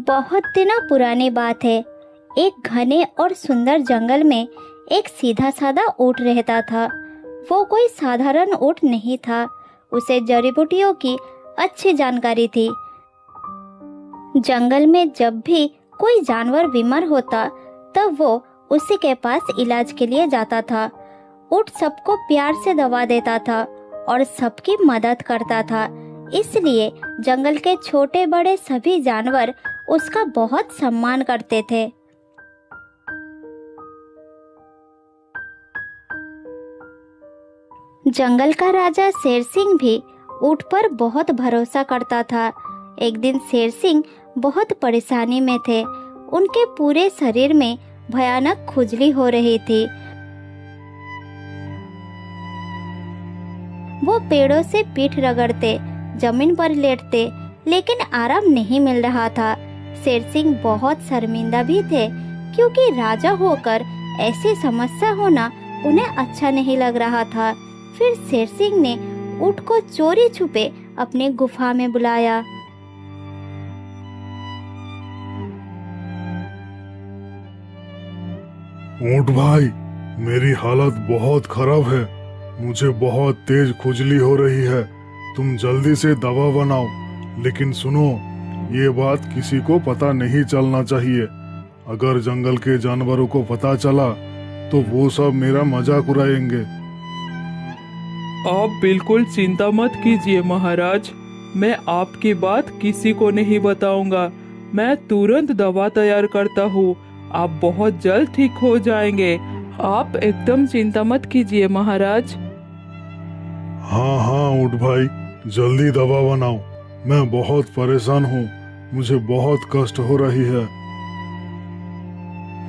बहुत दिनों पुरानी बात है। एक घने और सुंदर जंगल में एक सीधा साधा ऊँट रहता था। वो कोई साधारण ऊँट नहीं था, उसे जड़ी बूटियों की अच्छी जानकारी थी। जंगल में जब भी कोई जानवर बीमार होता तब वो उसी के पास इलाज के लिए जाता था। ऊँट सबको प्यार से दवा देता था और सबकी मदद करता था, इसलिए जंगल के छोटे बड़े सभी जानवर उसका बहुत सम्मान करते थे। जंगल का राजा शेर सिंह भी ऊँट पर बहुत भरोसा करता था। एक दिन शेर सिंह बहुत परेशानी में थे। उनके पूरे शरीर में भयानक खुजली हो रही थी। वो पेड़ों से पीठ रगड़ते, जमीन पर लेटते, लेकिन आराम नहीं मिल रहा था। शेर सिंह बहुत शर्मिंदा भी थे, क्योंकि राजा होकर ऐसी समस्या होना उन्हें अच्छा नहीं लग रहा था। फिर शेर सिंह ने ऊँट को चोरी छुपे अपनी गुफा में बुलाया। ऊँट भाई, मेरी हालत बहुत खराब है। मुझे बहुत तेज खुजली हो रही है। तुम जल्दी से दवा बनाओ, लेकिन सुनो, ये बात किसी को पता नहीं चलना चाहिए। अगर जंगल के जानवरों को पता चला तो वो सब मेरा मजाक उड़ाएंगे। आप बिल्कुल चिंता मत कीजिए महाराज, मैं आपकी बात किसी को नहीं बताऊंगा। मैं तुरंत दवा तैयार करता हूँ, आप बहुत जल्द ठीक हो जाएंगे। आप एकदम चिंता मत कीजिए महाराज। हाँ हाँ ऊँट भाई, जल्दी दवा बनाओ। मैं बहुत परेशान हूँ, मुझे बहुत कष्ट हो रही है।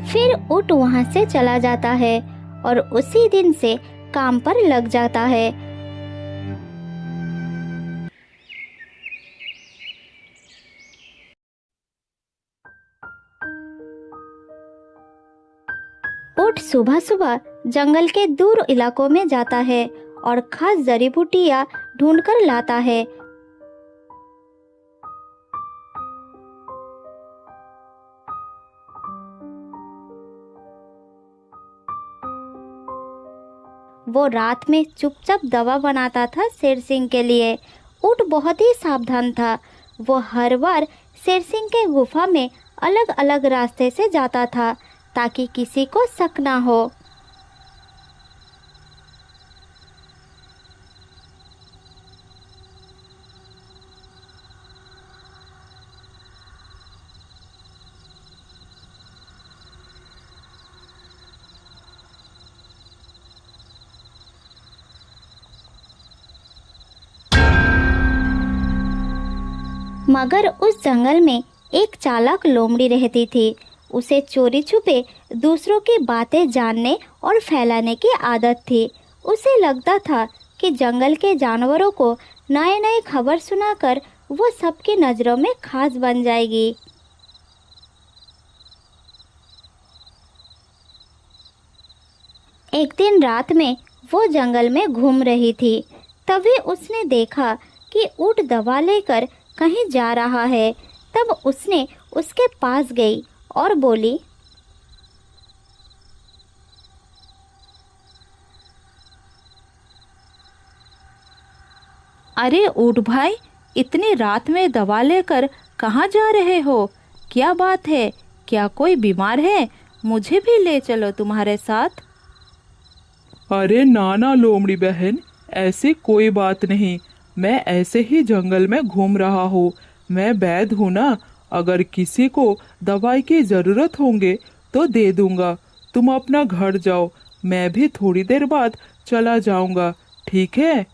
फिर ऊँट वहाँ से चला जाता है और उसी दिन से काम पर लग जाता है। ऊँट सुबह सुबह जंगल के दूर इलाकों में जाता है और खास जड़ी बूटियां ढूंढकर लाता है। वो रात में चुपचाप दवा बनाता था शेर सिंह के लिए। ऊँट बहुत ही सावधान था। वो हर बार शेर सिंह के गुफा में अलग अलग रास्ते से जाता था, ताकि किसी को शक ना हो। मगर उस जंगल में एक चालाक लोमड़ी रहती थी। उसे चोरी छुपे दूसरों की बातें जानने और फैलाने की आदत थी। उसे लगता था कि जंगल के जानवरों को नए नए खबर सुनाकर वो सबकी नज़रों में खास बन जाएगी। एक दिन रात में वो जंगल में घूम रही थी। तभी उसने देखा कि ऊँट दवा लेकर कहीं जा रहा है। तब उसने उसके पास गई और बोली, अरे ऊँट भाई, इतनी रात में दवा लेकर कहाँ जा रहे हो? क्या बात है? क्या कोई बीमार है? मुझे भी ले चलो तुम्हारे साथ। अरे नाना लोमड़ी बहन, ऐसी कोई बात नहीं। मैं ऐसे ही जंगल में घूम रहा हूँ। मैं वैद्य हूँ ना, अगर किसी को दवाई की जरूरत होंगे तो दे दूंगा। तुम अपना घर जाओ, मैं भी थोड़ी देर बाद चला जाऊंगा, ठीक है?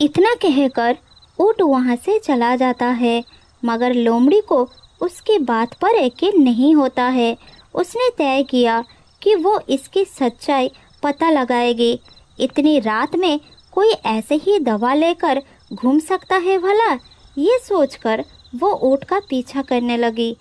इतना कहकर ऊँट वहाँ से चला जाता है। मगर लोमड़ी को उसकी बात पर यकीन नहीं होता है। उसने तय किया कि वो इसकी सच्चाई पता लगाएगी। इतनी रात में कोई ऐसे ही दवा लेकर घूम सकता है भला? ये सोचकर वो ऊँट का पीछा करने लगी।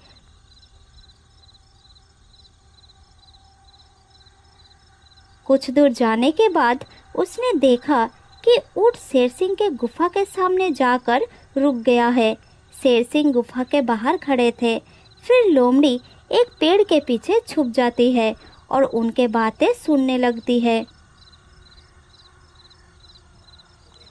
कुछ दूर जाने के बाद उसने देखा कि ऊँट शेर सिंह के गुफा के सामने जाकर रुक गया है। शेर सिंह गुफा के बाहर खड़े थे। फिर लोमड़ी एक पेड़ के पीछे छुप जाती है और उनके बातें सुनने लगती है।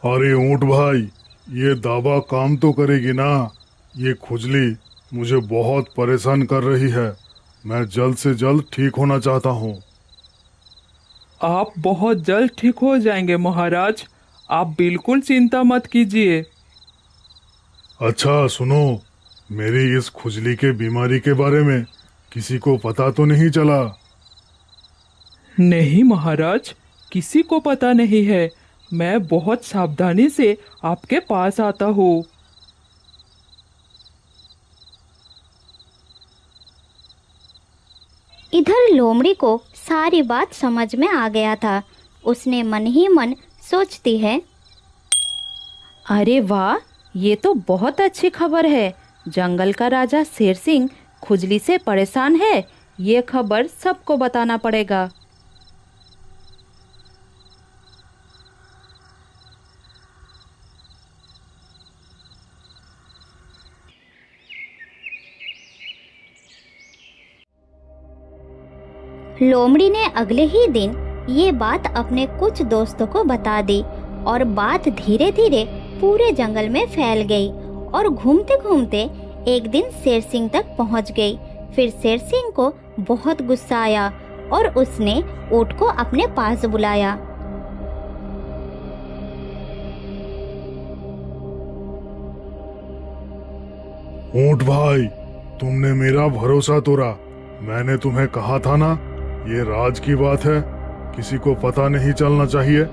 अरे ऊँट भाई, ये दवा काम तो करेगी ना? ये खुजली मुझे बहुत परेशान कर रही है। मैं जल्द से जल्द ठीक होना चाहता हूँ। आप बहुत जल्द ठीक हो जाएंगे महाराज, आप बिल्कुल चिंता मत कीजिए। अच्छा सुनो, मेरी इस खुजली के बीमारी के बारे में किसी को पता तो नहीं चला? नहीं महाराज, किसी को पता नहीं है। मैं बहुत सावधानी से आपके पास आता हूँ। इधर लोमड़ी को सारी बात समझ में आ गया था। उसने मन ही मन सोचती है, अरे वाह, ये तो बहुत अच्छी खबर है। जंगल का राजा शेर सिंह खुजली से परेशान है। ये खबर सबको बताना पड़ेगा। लोमड़ी ने अगले ही दिन ये बात अपने कुछ दोस्तों को बता दी और बात धीरे धीरे पूरे जंगल में फैल गई और घूमते घूमते एक दिन शेर सिंह तक पहुंच गई। फिर शेर सिंह को बहुत गुस्सा आया और उसने ऊँट को अपने पास बुलाया। ऊँट भाई, तुमने मेरा भरोसा तोड़ा। मैंने तुम्हें कहा था ना, ये राज की बात है, किसी को पता नहीं चलना चाहिए।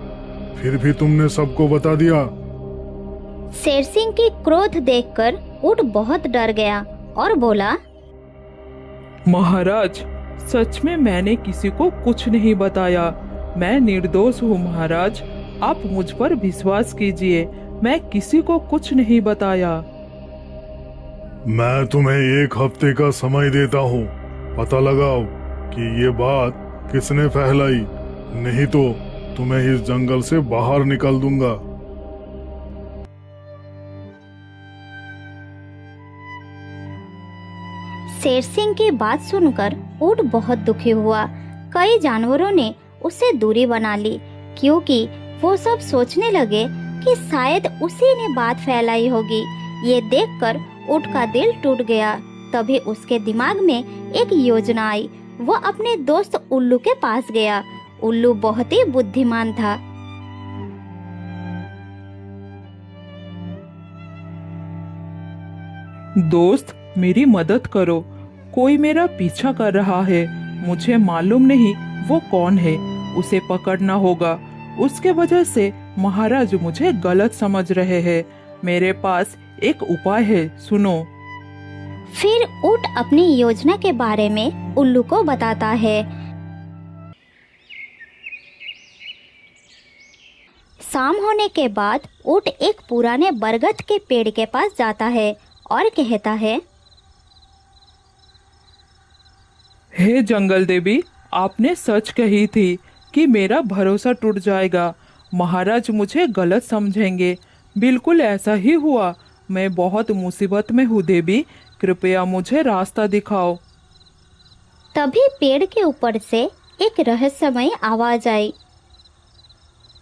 फिर भी तुमने सबको बता दिया। शेर सिंह की क्रोध देखकर ऊँट बहुत डर गया और बोला, महाराज, सच में मैंने किसी को कुछ नहीं बताया। मैं निर्दोष हूँ महाराज, आप मुझ पर विश्वास कीजिए। मैं किसी को कुछ नहीं बताया। मैं तुम्हें 1 हफ्ते का समय देता हूँ। पता लगाओ कि ये बात किसने फैलाई, नहीं तो तुम्हें इस जंगल से बाहर निकाल दूंगा। शेर सिंह की बात सुनकर ऊँट बहुत दुखी हुआ। कई जानवरों ने उससे दूरी बना ली, क्योंकि वो सब सोचने लगे कि शायद उसी ने बात फैलाई होगी। ये देखकर ऊँट का दिल टूट गया। तभी उसके दिमाग में एक योजना आई। वो अपने दोस्त उल्लू के पास गया। उल्लू बहुत ही बुद्धिमान था। दोस्त, मेरी मदद करो। कोई मेरा पीछा कर रहा है। मुझे मालूम नहीं वो कौन है। उसे पकड़ना होगा। उसके वजह से महाराज मुझे गलत समझ रहे हैं। मेरे पास एक उपाय है, सुनो। फिर ऊँट अपनी योजना के बारे में उल्लू को बताता है। शाम होने के बाद ऊँट एक पुराने बरगद के पेड़ के पास जाता है और कहता है, हे जंगल देवी, आपने सच कही थी कि मेरा भरोसा टूट जाएगा। महाराज मुझे गलत समझेंगे। बिल्कुल ऐसा ही हुआ। मैं बहुत मुसीबत में हूँ देवी, कृपया मुझे रास्ता दिखाओ। तभी पेड़ के ऊपर से एक रहस्यमयी आवाज आई,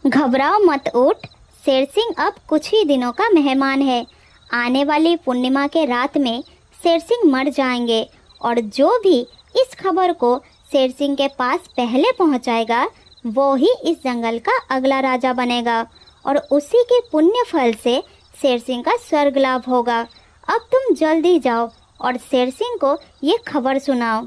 घबराओ मत ऊँट, शेर सिंह अब कुछ ही दिनों का मेहमान है। आने वाली पूर्णिमा के रात में शेर सिंह मर जाएंगे और जो भी इस खबर को शेर सिंह के पास पहले पहुंचाएगा वो ही इस जंगल का अगला राजा बनेगा और उसी के पुण्य फल से शेर सिंह का स्वर्ग लाभ होगा। अब तुम जल्दी जाओ और शेर सिंह को ये खबर सुनाओ।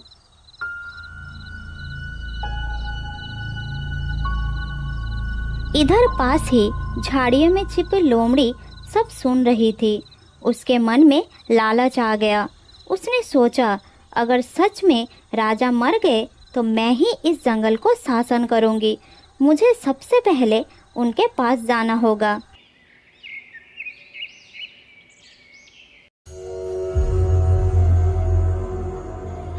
इधर पास ही झाड़ियों में छिपे लोमड़ी सब सुन रही थी। उसके मन में लालच आ गया। उसने सोचा, अगर सच में राजा मर गए तो मैं ही इस जंगल को शासन करूंगी। मुझे सबसे पहले उनके पास जाना होगा।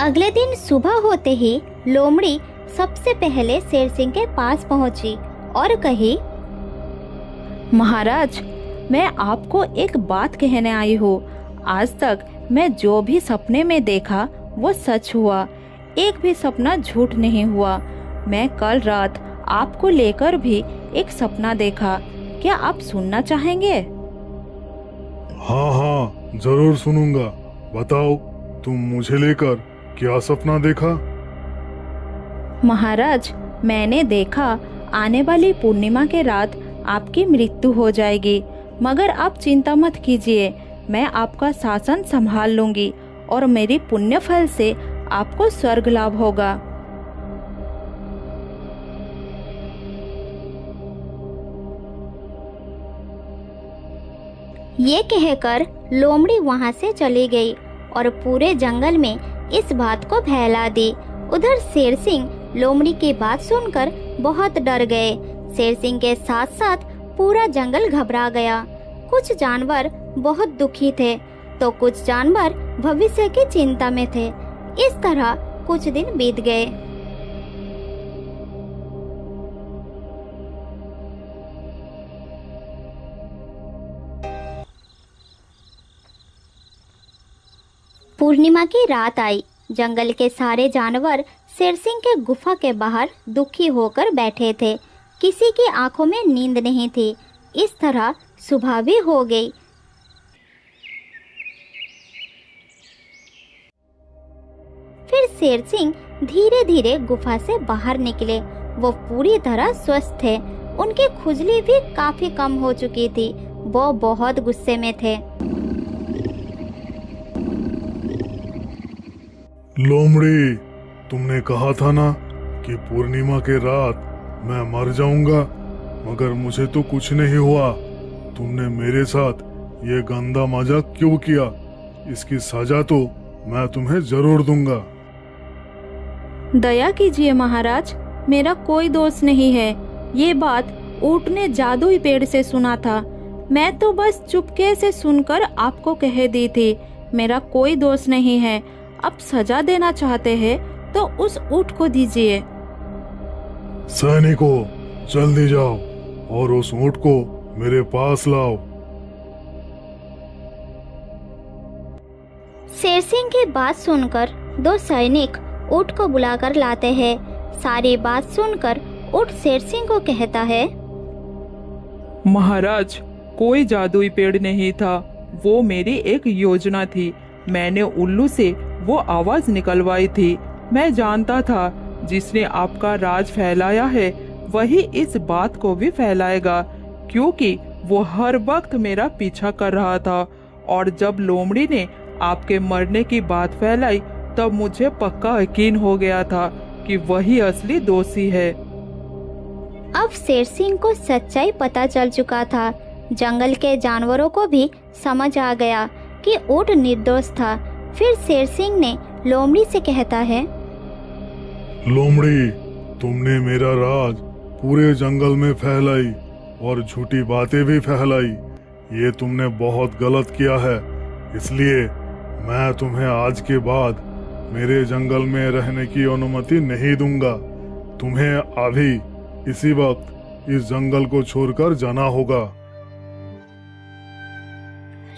अगले दिन सुबह होते ही लोमड़ी सबसे पहले शेर सिंह के पास पहुंची और कही, महाराज, मैं आपको एक बात कहने आई हूँ। आज तक मैं जो भी सपने में देखा वो सच हुआ, एक भी सपना झूठ नहीं हुआ। मैं कल रात आपको लेकर भी एक सपना देखा, क्या आप सुनना चाहेंगे? हाँ हाँ, जरूर सुनूंगा। बताओ, तुम मुझे लेकर क्या सपना देखा? महाराज, मैंने देखा आने वाली पूर्णिमा के रात आपकी मृत्यु हो जाएगी, मगर आप चिंता मत कीजिए, मैं आपका शासन संभाल लूंगी और मेरी पुण्य फल से आपको स्वर्ग लाभ होगा। ये कहकर लोमड़ी वहां से चली गई और पूरे जंगल में इस बात को फैला दी। उधर शेर सिंह लोमड़ी की बात सुनकर बहुत डर गए। शेर सिंह के साथ साथ पूरा जंगल घबरा गया। कुछ जानवर बहुत दुखी थे तो कुछ जानवर भविष्य की चिंता में थे। इस तरह कुछ दिन बीत गए। पूर्णिमा की रात आई। जंगल के सारे जानवर शेर सिंह के गुफा के बाहर दुखी होकर बैठे थे। किसी की आंखों में नींद नहीं थी। इस तरह सुबह भी हो गई। फिर शेर सिंह धीरे धीरे गुफा से बाहर निकले। वो पूरी तरह स्वस्थ थे। उनकी खुजली भी काफी कम हो चुकी थी। वो बहुत गुस्से में थे। लोमड़ी, तुमने कहा था ना कि पूर्णिमा के रात मैं मर जाऊंगा, मगर मुझे तो कुछ नहीं हुआ। तुमने मेरे साथ ये गंदा मजाक क्यों किया? इसकी सजा तो मैं तुम्हें जरूर दूंगा। दया कीजिए महाराज, मेरा कोई दोष नहीं है। ये बात ऊंट ने जादुई पेड़ से सुना था। मैं तो बस चुपके से सुनकर आपको कह दी थी। मेरा कोई दोष नहीं है। अब सजा देना चाहते हैं तो उस ऊंट को दीजिए। सैनिकों, जल्दी जाओ और उस ऊंट को मेरे पास लाओ। शेर सिंह की बात सुनकर दो सैनिक ऊंट को बुलाकर लाते हैं। सारी बात सुनकर ऊंट शेर सिंह को कहता है, महाराज, कोई जादुई पेड़ नहीं था, वो मेरी एक योजना थी। मैंने उल्लू से वो आवाज निकलवाई थी। मैं जानता था जिसने आपका राज फैलाया है वही इस बात को भी फैलाएगा, क्योंकि वो हर वक्त मेरा पीछा कर रहा था। और जब लोमड़ी ने आपके मरने की बात फैलाई तब मुझे पक्का यकीन हो गया था कि वही असली दोषी है। अब शेर सिंह को सच्चाई पता चल चुका था। जंगल के जानवरों को भी समझ आ गया कि ऊंट निर्दोष था। फिर शेर सिंह ने लोमड़ी से कहता है, लोमड़ी, तुमने मेरा राज पूरे जंगल में फैलाई और झूठी बातें भी फैलाई। ये तुमने बहुत गलत किया है। इसलिए मैं तुम्हें आज के बाद मेरे जंगल में रहने की अनुमति नहीं दूंगा। तुम्हें अभी इसी वक्त इस जंगल को छोड़कर जाना होगा।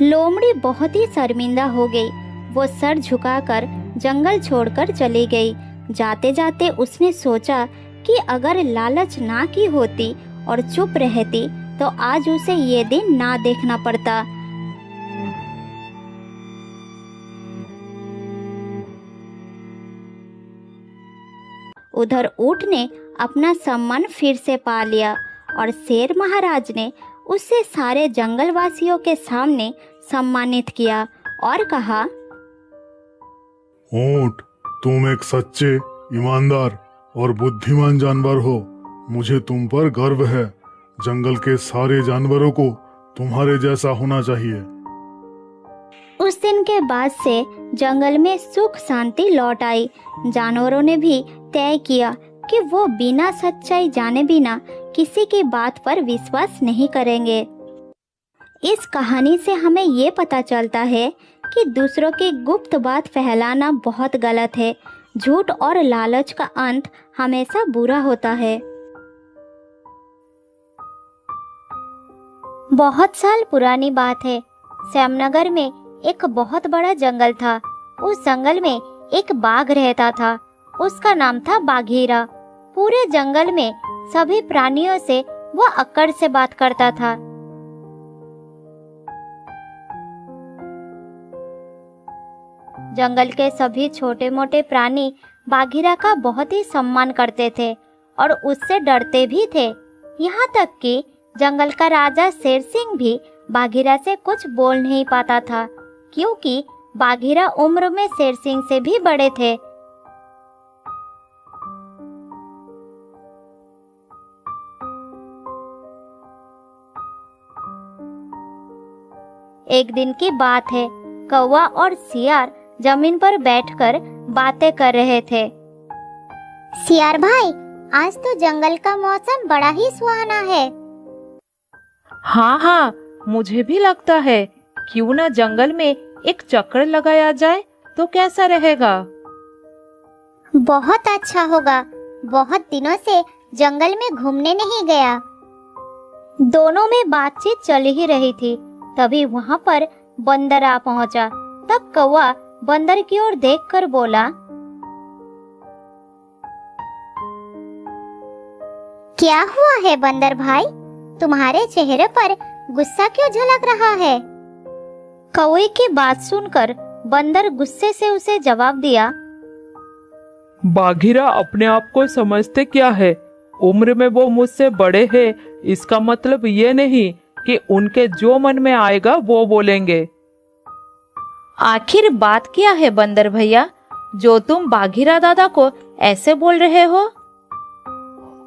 लोमड़ी बहुत ही शर्मिंदा हो गई। वो सर झुकाकर जंगल छोड़कर चली गई। जाते जाते उसने सोचा कि अगर लालच ना की होती और चुप रहती तो आज उसे ये दिन ना देखना पड़ता। उधर ऊंट ने अपना सम्मान फिर से पा लिया और शेर महाराज ने उसे सारे जंगल वासियों के सामने सम्मानित किया और कहा, ऊंट, तुम एक सच्चे, ईमानदार और बुद्धिमान जानवर हो। मुझे तुम पर गर्व है। जंगल के सारे जानवरों को तुम्हारे जैसा होना चाहिए। उस दिन के बाद से जंगल में सुख शांति लौट आई। जानवरों ने भी तय किया कि वो बिना सच्चाई जाने बिना किसी की बात पर विश्वास नहीं करेंगे। इस कहानी से हमें ये पता चलता है कि दूसरों की गुप्त बात फैलाना बहुत गलत है। झूठ और लालच का अंत हमेशा बुरा होता है। बहुत साल पुरानी बात है। श्यामनगर में एक बहुत बड़ा जंगल था। उस जंगल में एक बाघ रहता था। उसका नाम था बाघीरा। पूरे जंगल में सभी प्राणियों से वह अक्कड़ से बात करता था। जंगल के सभी छोटे मोटे प्राणी बाघीरा का बहुत ही सम्मान करते थे और उससे डरते भी थे। यहाँ तक कि जंगल का राजा शेर सिंह भी बाघीरा से कुछ बोल नहीं पाता था, क्योंकि बाघीरा उम्र में शेर सिंह से भी बड़े थे। एक दिन की बात है। कौवा और सियार जमीन पर बैठकर बातें कर रहे थे। सियार भाई, आज तो जंगल का मौसम बड़ा ही सुहाना है। हाँ हाँ, मुझे भी लगता है। क्यों ना जंगल में एक चक्कर लगाया जाए तो कैसा रहेगा? बहुत अच्छा होगा। बहुत दिनों से जंगल में घूमने नहीं गया। दोनों में बातचीत चल ही रही थी, तभी वहाँ पर बंदर आ पहुँचा। तब कौवा बंदर की ओर देखकर बोला, क्या हुआ है बंदर भाई? तुम्हारे चेहरे पर गुस्सा क्यों झलक रहा है? कौवे की बात सुनकर बंदर गुस्से से उसे जवाब दिया, बाघीरा अपने आप को समझते क्या है? उम्र में वो मुझसे बड़े हैं, इसका मतलब ये नहीं कि उनके जो मन में आएगा वो बोलेंगे। आखिर बात क्या है बंदर भैया, जो तुम बाघीरा दादा को ऐसे बोल रहे हो?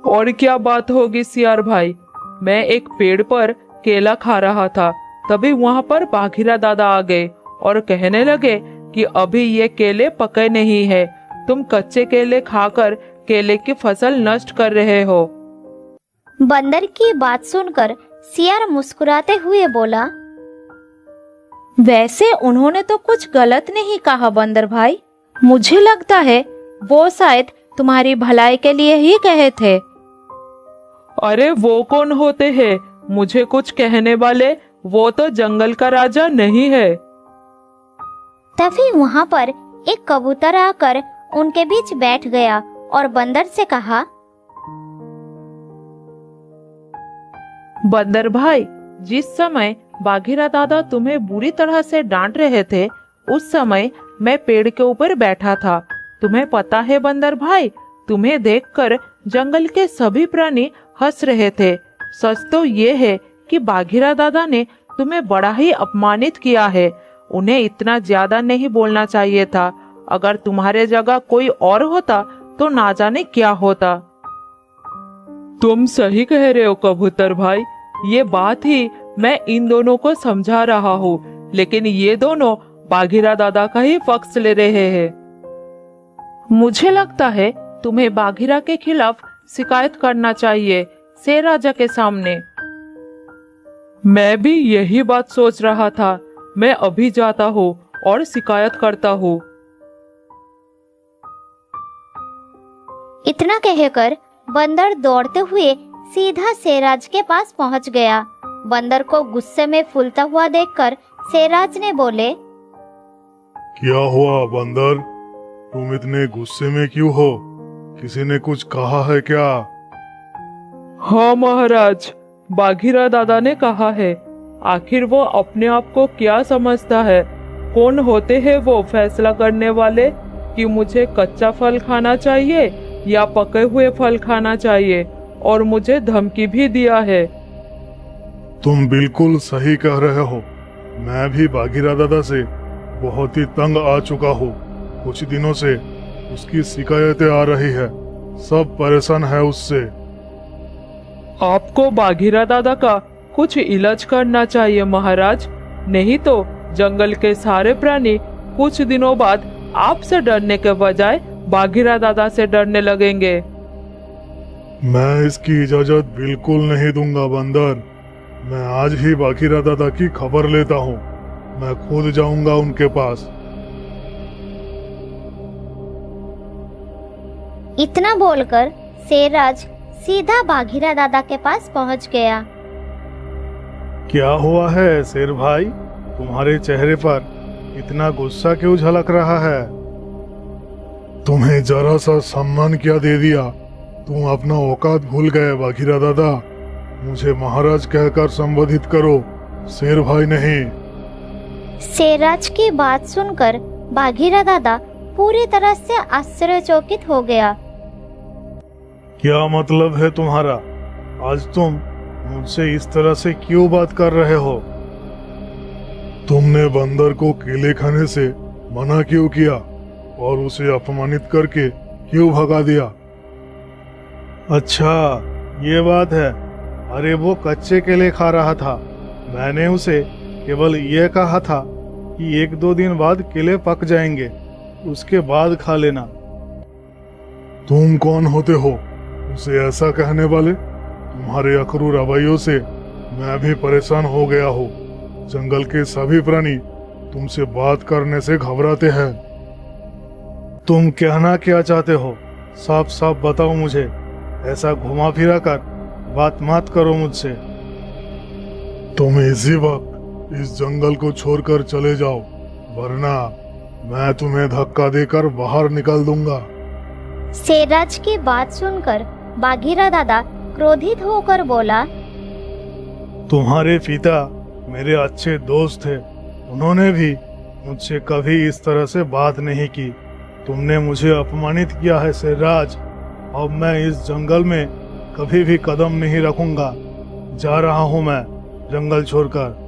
और क्या बात होगी सियार भाई, मैं एक पेड़ पर केला खा रहा था, तभी वहाँ पर बाघीरा दादा आ गए और कहने लगे कि अभी ये केले पके नहीं है, तुम कच्चे केले खाकर केले की फसल नष्ट कर रहे हो। बंदर की बात सुनकर सियार मुस्कुराते हुए बोला, वैसे उन्होंने तो कुछ गलत नहीं कहा बंदर भाई। मुझे लगता है वो शायद तुम्हारी भलाई के लिए ही कहे थे। अरे वो कौन होते हैं मुझे कुछ कहने वाले? वो तो जंगल का राजा नहीं है। तभी वहाँ पर एक कबूतर आकर उनके बीच बैठ गया और बंदर से कहा, बंदर भाई, जिस समय बाघीरा दादा तुम्हें बुरी तरह से डांट रहे थे, उस समय मैं पेड़ के ऊपर बैठा था। तुम्हें पता है बंदर भाई, तुम्हें देखकर जंगल के सभी प्राणी हंस रहे थे। सच तो ये है कि बाघीरा दादा ने तुम्हें बड़ा ही अपमानित किया है। उन्हें इतना ज्यादा नहीं बोलना चाहिए था। अगर तुम्हारे जगह कोई और होता तो ना जाने क्या होता। तुम सही कह रहे हो कबूतर भाई, ये बात ही मैं इन दोनों को समझा रहा हूँ, लेकिन ये दोनों बाघीरा दादा का ही पक्ष ले रहे हैं। मुझे लगता है तुम्हें बाघीरा के खिलाफ शिकायत करना चाहिए शेर राजा के सामने। मैं भी यही बात सोच रहा था। मैं अभी जाता हूँ और शिकायत करता हूँ। इतना कहकर बंदर दौड़ते हुए सीधा शेरराज के पास पहुंच गया। बंदर को गुस्से में फूलता हुआ देखकर शेरराज ने बोले, क्या हुआ बंदर, तुम इतने गुस्से में क्यों हो? किसी ने कुछ कहा है क्या? हाँ महाराज, बाघीरा दादा ने कहा है। आखिर वो अपने आप को क्या समझता है? कौन होते हैं वो फैसला करने वाले कि मुझे कच्चा फल खाना चाहिए या पके हुए फल खाना चाहिए? और मुझे धमकी भी दिया है। तुम बिल्कुल सही कह रहे हो। मैं भी बाघीरा दादा से बहुत ही तंग आ चुका हूँ। कुछ दिनों से उसकी शिकायतें आ रही है, सब परेशान है उससे। आपको बाघीरा दादा का कुछ इलाज करना चाहिए महाराज, नहीं तो जंगल के सारे प्राणी कुछ दिनों बाद आपसे डरने के बजाय बाघीरा दादा से डरने लगेंगे। मैं इसकी इजाजत बिल्कुल नहीं दूंगा बंदर। मैं आज ही बाघीरा दादा की खबर लेता हूँ। मैं खुद जाऊंगा उनके पास। इतना बोलकर शेरराज सीधा बाघीरा दादा के पास पहुंच गया। क्या हुआ है शेर भाई, तुम्हारे चेहरे पर इतना गुस्सा क्यों झलक रहा है? तुम्हें जरा सा सम्मान क्या दे दिया? तुम अपना औकात भूल गए बाघीरा दादा। मुझे महाराज कहकर संबोधित करो, शेर भाई नहीं। शेरराज की बात सुनकर बाघीरा दादा पूरी तरह से आश्चर्यचकित हो गया। क्या मतलब है तुम्हारा? आज तुम मुझसे इस तरह से क्यों बात कर रहे हो? तुमने बंदर को केले खाने से मना क्यों किया और उसे अपमानित करके क्यों भगा दिया? अच्छा, ये बात है। अरे वो कच्चे केले खा रहा था। मैंने उसे केवल ये कहा था कि 1-2 दिन बाद केले पक जाएंगे, उसके बाद खा लेना। तुम कौन होते हो उसे ऐसा कहने वाले? तुम्हारे अखरू रवैयों से मैं भी परेशान हो गया हूँ। जंगल के सभी प्राणी तुमसे बात करने से घबराते हैं। तुम कहना क्या चाहते हो? साफ साफ बताओ मुझे। ऐसा घुमा फिरा कर बात मत करो मुझसे। तुम इसी वक्त इस जंगल को छोड़कर चले जाओ, वरना मैं तुम्हें धक्का देकर बाहर निकाल दूंगा। शेरराज की बात सुनकर बाघीरा दादा क्रोधित होकर बोला, तुम्हारे पिता मेरे अच्छे दोस्त थे। उन्होंने भी मुझसे कभी इस तरह से बात नहीं की। तुमने मुझे अपमानित किया है शेरराज। अब मैं इस जंगल में कभी भी कदम नहीं रखूंगा। जा रहा हूं मैं जंगल छोड़कर।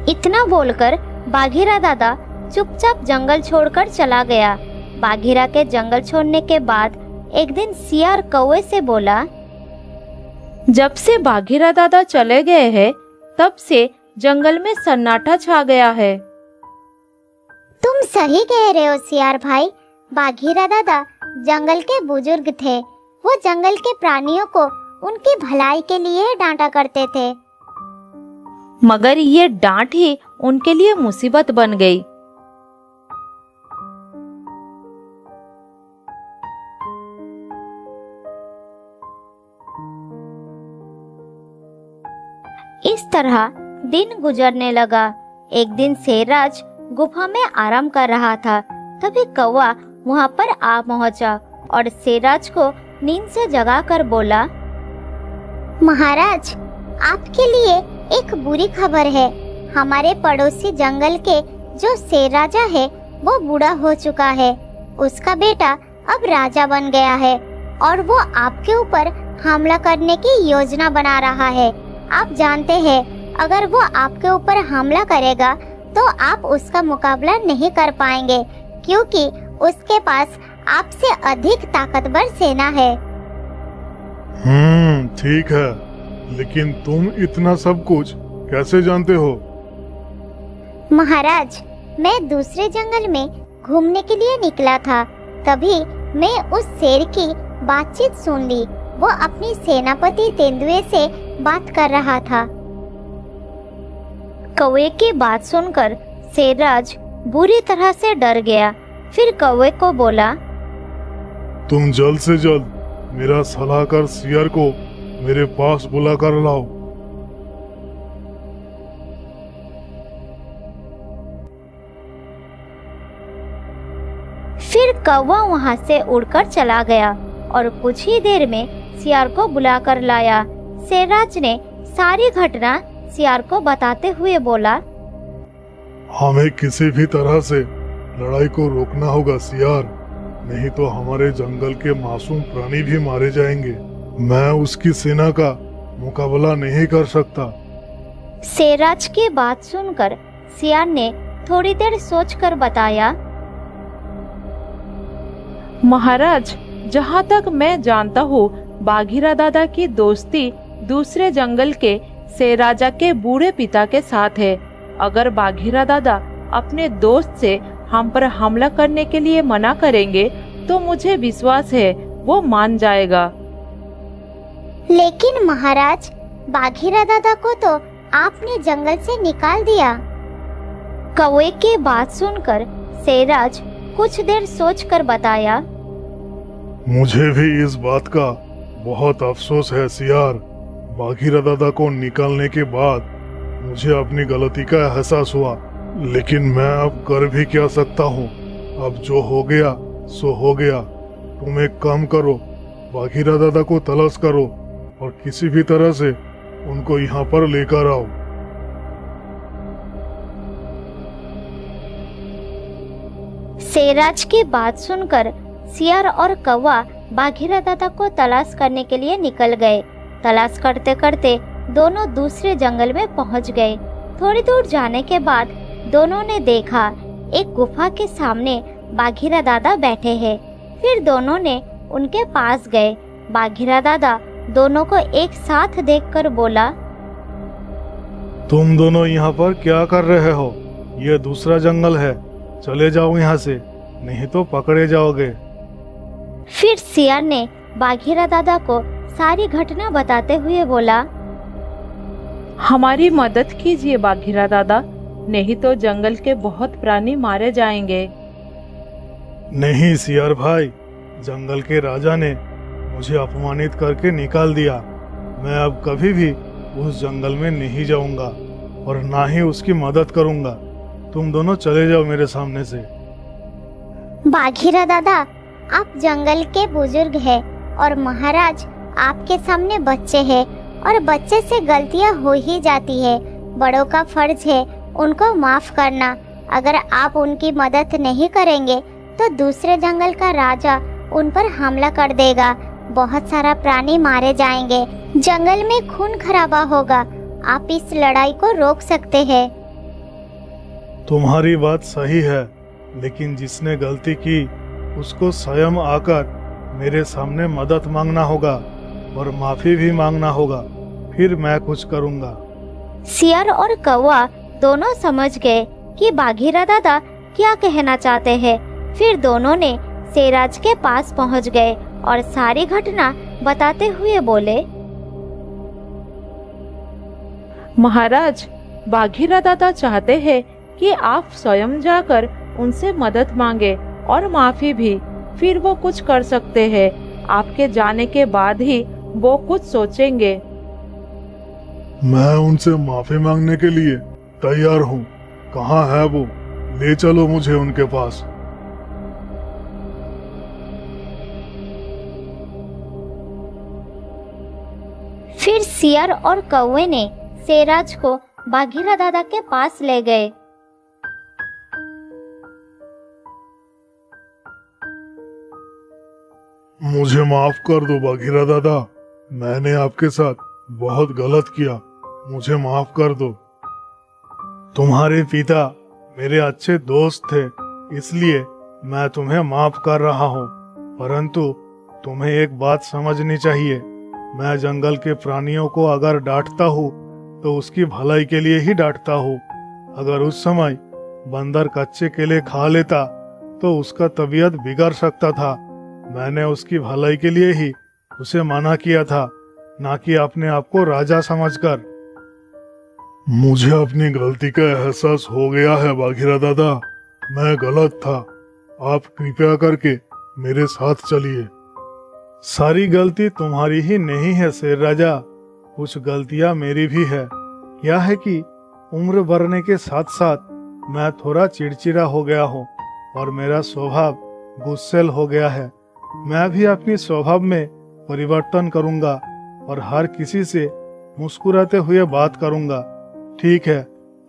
इतना बोलकर बाघीरा दादा चुपचाप जंगल छोड़कर चला गया। बाघीरा के जंगल छोड़ने के बाद एक दिन सियार कौवे से बोला, जब से बाघीरा दादा चले गए हैं, तब से जंगल में सन्नाटा छा गया है। तुम सही कह रहे हो सियार भाई। बाघीरा दादा जंगल के बुजुर्ग थे। वो जंगल के प्राणियों को उनकी भलाई के लिए डांटा करते थे। मगर ये डांट ही उनके लिए मुसीबत बन गई। इस तरह दिन गुजरने लगा। एक दिन शेरराज गुफा में आराम कर रहा था। तभी कौवा वहां पर आ पहुंचा और शेरराज को नींद से जगाकर बोला, महाराज, आपके लिए एक बुरी खबर है। हमारे पड़ोसी जंगल के जो शेर राजा है वो बूढ़ा हो चुका है। उसका बेटा अब राजा बन गया है और वो आपके ऊपर हमला करने की योजना बना रहा है। आप जानते हैं, अगर वो आपके ऊपर हमला करेगा तो आप उसका मुकाबला नहीं कर पाएंगे, क्योंकि उसके पास आपसे अधिक ताकतवर सेना है। ठीक है, लेकिन तुम इतना सब कुछ कैसे जानते हो? महाराज, मैं दूसरे जंगल में घूमने के लिए निकला था। तभी मैं उस शेर की बातचीत सुन ली। वो अपनी सेनापति तेंदुए से बात कर रहा था। कौवे की बात सुनकर शेरराज बुरी तरह से डर गया। फिर कौवे को बोला, तुम जल्द से जल्द मेरा सलाहकार सियार को मेरे पास बुला कर लाओ। फिर कौवा वहां से उड़कर चला गया और कुछ ही देर में सियार को बुलाकर लाया। शेरराज ने सारी घटना सियार को बताते हुए बोला, हमें किसी भी तरह से लड़ाई को रोकना होगा सियार, नहीं तो हमारे जंगल के मासूम प्राणी भी मारे जाएंगे। मैं उसकी सेना का मुकाबला नहीं कर सकता। शेरराज की बात सुनकर सियार ने थोड़ी देर सोचकर बताया, महाराज, जहाँ तक मैं जानता हूँ, बाघीरा दादा की दोस्ती दूसरे जंगल के शेर राजा के बूढ़े पिता के साथ है। अगर बाघीरा दादा अपने दोस्त से हम पर हमला करने के लिए मना करेंगे तो मुझे विश्वास है वो मान जाएगा। लेकिन महाराज, बाघीरा दादा को तो आपने जंगल से निकाल दिया। कौवे की बात सुनकर शेरराज कुछ देर सोचकर बताया, मुझे भी इस बात का बहुत अफसोस है सियार। बाघीरा दादा को निकालने के बाद मुझे अपनी गलती का एहसास हुआ, लेकिन मैं अब कर भी क्या सकता हूँ। अब जो हो गया सो हो गया। तुम एक काम करो, बाघीरा दादा को तलाश करो और किसी भी तरह से उनको यहाँ पर लेकर आओ। शेरराज की बात सुनकर सियार और कौवा बाघीरा दादा को तलाश करने के लिए निकल गए। तलाश करते करते दोनों दूसरे जंगल में पहुंच गए। थोड़ी दूर जाने के बाद दोनों ने देखा एक गुफा के सामने बाघीरा दादा बैठे हैं। फिर दोनों ने उनके पास गए। बाघीरा दादा दोनों को एक साथ देखकर बोला, तुम दोनों यहाँ पर क्या कर रहे हो? ये दूसरा जंगल है, चले जाओ यहाँ से, नहीं तो पकड़े जाओगे। फिर सियार ने बाघीरा दादा को सारी घटना बताते हुए बोला, हमारी मदद कीजिए बाघीरा दादा, नहीं तो जंगल के बहुत प्राणी मारे जाएंगे। नहीं सियार भाई, जंगल के राजा ने मुझे अपमानित करके निकाल दिया। मैं अब कभी भी उस जंगल में नहीं जाऊंगा और ना ही उसकी मदद करूंगा। तुम दोनों चले जाओ मेरे सामने से। बाघीरा दादा, आप जंगल के बुजुर्ग हैं और महाराज आपके सामने बच्चे हैं और बच्चे से गलतियां हो ही जाती है। बड़ों का फर्ज है उनको माफ करना। अगर आप उनकी मदद नहीं करेंगे तो दूसरे जंगल का राजा उन पर हमला कर देगा। बहुत सारा प्राणी मारे जाएंगे, जंगल में खून खराबा होगा। आप इस लड़ाई को रोक सकते हैं। तुम्हारी बात सही है, लेकिन जिसने गलती की उसको स्वयं आकर मेरे सामने मदद मांगना होगा और माफी भी मांगना होगा, फिर मैं कुछ करूंगा। सियार और कौवा दोनों समझ गए कि बाघीरा दादा क्या कहना चाहते हैं। फिर दोनों ने शेरराज के पास पहुंच गए और सारी घटना बताते हुए बोले, महाराज, बाघीरा दादा चाहते हैं कि आप स्वयं जाकर उनसे मदद मांगे और माफी भी, फिर वो कुछ कर सकते हैं। आपके जाने के बाद ही वो कुछ सोचेंगे। मैं उनसे माफी मांगने के लिए तैयार हूँ। कहाँ है वो? ले चलो मुझे उनके पास। फिर सियार और कौवे ने शेरराज को बाघीरा दादा के पास ले गए। मुझे माफ कर दो बाघीरा दादा, मैंने आपके साथ बहुत गलत किया, मुझे माफ कर दो। तुम्हारे पिता मेरे अच्छे दोस्त थे, इसलिए मैं तुम्हें माफ कर रहा हूँ। परंतु तुम्हें एक बात समझनी चाहिए, मैं जंगल के प्राणियों को अगर डांटता हूँ तो उसकी भलाई के लिए ही डांटता हूँ। अगर उस समय बंदर कच्चे केले खा लेता तो उसका तबीयत बिगड़ सकता था। मैंने उसकी भलाई के लिए ही उसे मना किया था, ना कि अपने आप को राजा समझकर। मुझे अपनी गलती का एहसास हो गया है बाघीरा दादा, मैं गलत था। आप कृपया करके मेरे साथ चलिए। सारी गलती तुम्हारी ही नहीं है शेर राजा, कुछ गलतियां मेरी भी है। क्या है कि उम्र बढ़ने के साथ साथ मैं थोड़ा चिड़चिड़ा हो गया हूँ और मेरा स्वभाव गुस्सैल हो गया है। मैं भी अपनी स्वभाव में परिवर्तन करूंगा और हर किसी से मुस्कुराते हुए बात करूंगा। ठीक है,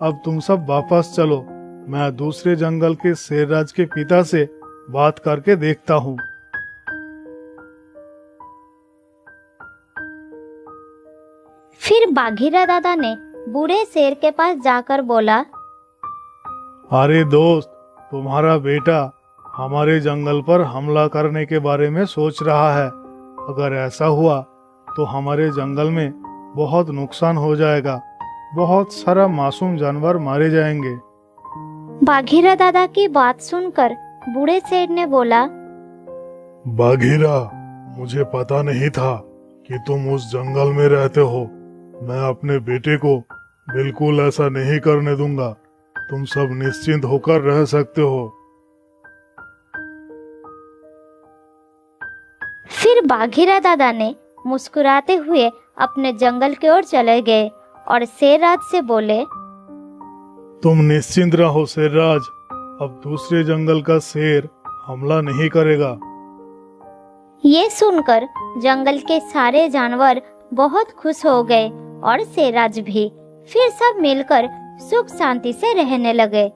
अब तुम सब वापस चलो, मैं दूसरे जंगल के शेरराज के पिता से बात करके देखता हूँ। फिर बाघीरा दादा ने बूढ़े शेर के पास जाकर बोला, अरे दोस्त, तुम्हारा बेटा हमारे जंगल पर हमला करने के बारे में सोच रहा है। अगर ऐसा हुआ तो हमारे जंगल में बहुत नुकसान हो जाएगा, बहुत सारा मासूम जानवर मारे जाएंगे। बाघीरा दादा की बात सुनकर बूढ़े शेर ने बोला, बाघीरा, मुझे पता नहीं था कि तुम उस जंगल में रहते हो। मैं अपने बेटे को बिल्कुल ऐसा नहीं करने दूंगा। तुम सब निश्चिंत होकर रह सकते हो। फिर बाघीरा दादा ने मुस्कुराते हुए अपने जंगल की ओर चले गए और शेरराज से बोले, तुम निश्चिंत रहो शेरराज, अब दूसरे जंगल का शेर हमला नहीं करेगा। ये सुनकर जंगल के सारे जानवर बहुत खुश हो गए और शेरराज भी। फिर सब मिलकर सुख शांति से रहने लगे।